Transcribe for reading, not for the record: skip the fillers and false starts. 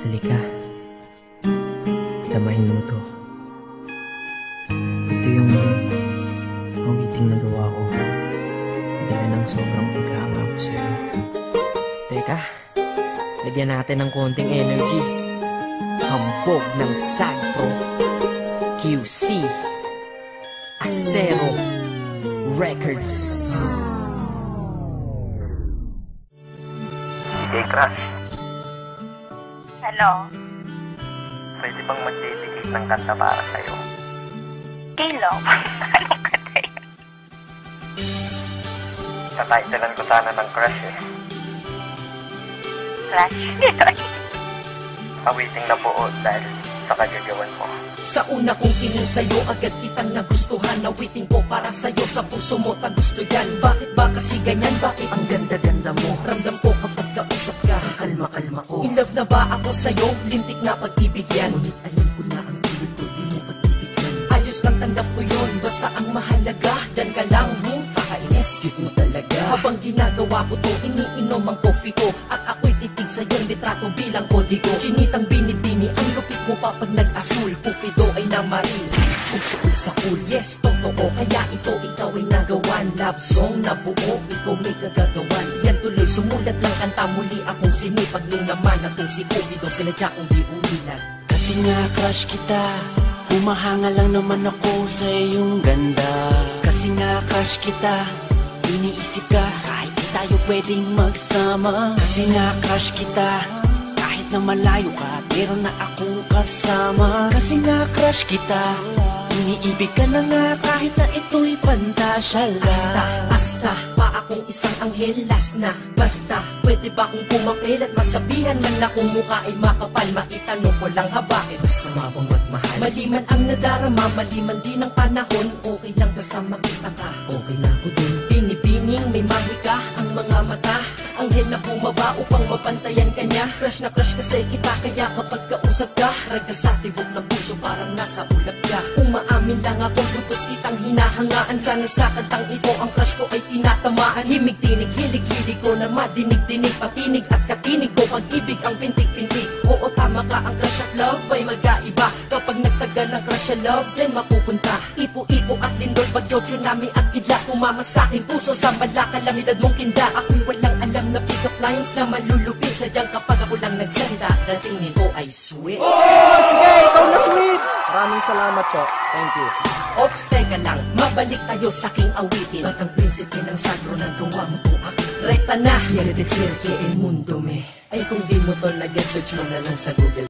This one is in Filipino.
Halika, damahin mo to. Ito yung awiting na gawa ko. Dala ng sobrang pagkahanga ko sa'yo. Teka, lagyan natin ng konting energy. Hambog ng Sagpro QC Acero Records. Hey, Crush. Hello? Pwede bang mag-dedicate ng kanta para sa'yo? Kay Love? Anong kanta yun? Tatitlean ko sana ng Crush eh. Flash? Awiting na buo dahil sa kagagawan mo. Sa una kong tingin sa'yo, agad kitang nagustuhan. Nawiting ko para sa'yo, sa puso mo tagusto yan. Bakit ba kasi ganyan? Bakit ang ganda-ganda mo? Ramdam ko kapag kausap ka, kalma-kalma ko. In love na ba ako sa'yo? Lintik na pag-ibig yan. Ngunit alam ko na ang tulad ko, di mo pagbibigyan. Ayos lang, tanggap ko yun, basta ang mahalaga dyan ka lang, kakainis, cute mo talaga. Habang ginagawa ko to, iniinom ang coffee ko. At ako'y titig sa iyong litrato bilang kodigo. Chinitang binibini, ang lupit mo pa pag nag-asul. Cupido ay namaril, puso ko sa cool. Yes, totoo, kaya ito ikaw ay nagawan. Love song na buo, ikaw may kagagawan. Yan tuloy, sumulat lang kanta, muli akong sinipag. Nung naman atong si Cupido, sinadya kong di umilag. Kasi nga crush kita, humahanga lang naman ako sa iyong ganda. Kasi nga crush kita, iniisip ka kahit di tayo pwedeng magsama. Kasi nga crush kita, kahit na malayo ka, meron na akong kasama. Kasi nga crush kita, iniibig ka na nga kahit na ito'y pantasya lang. Asta, pa akong isang anghel, last na. Basta, pwede ba kong pumapil at masabihan man na kung mukha ay makapal? Maitanong ko lang ha, bakit masama bang magmahal? Maliman ang nadarama, maliman din ang panahon. Okay lang basta makita ka, okay na ako dun. Binibining may mahika ang mga mata, anghel na bumaba upang mapantayan ka niya. Crush na crush kasi kita, kaya kapag kausap ka, raga sa tibok ng puso parang nasa ulap ka. Umaamin lang ako, lutos kitang hinahangaan. Sana sa kantang ito ang crush ko ay tinatamaan. Himig-tinig, hilig-hilig ko na madinig-dinig, patinig at katinig ko, pag-ibig ang pintik-pintik. Oo, tama ka, ang crush at love ay mag-aiba. Kapag nagtagal ang crush at love, then mapupunta ipo-ipo at lindol, bagyo, tsunami at kidla. Tumama sa aking puso sa malakalamidad mong tinda. Ako'y walang alam na pick-up lines na malulupit. Sadyang kapag ako lang nagsalita, dating nito ay sweet. Oh, sige, ikaw na sweet! Maraming salamat po. Thank you. Ops, teka lang, mabalik tayo sa aking awitin. Ba't ang prinsipe ng Sagpro ng gawa mo po akin? Reta na, quiere decir que el mundo me. Ay kung di mo to na-get, search mo na lang sa Google.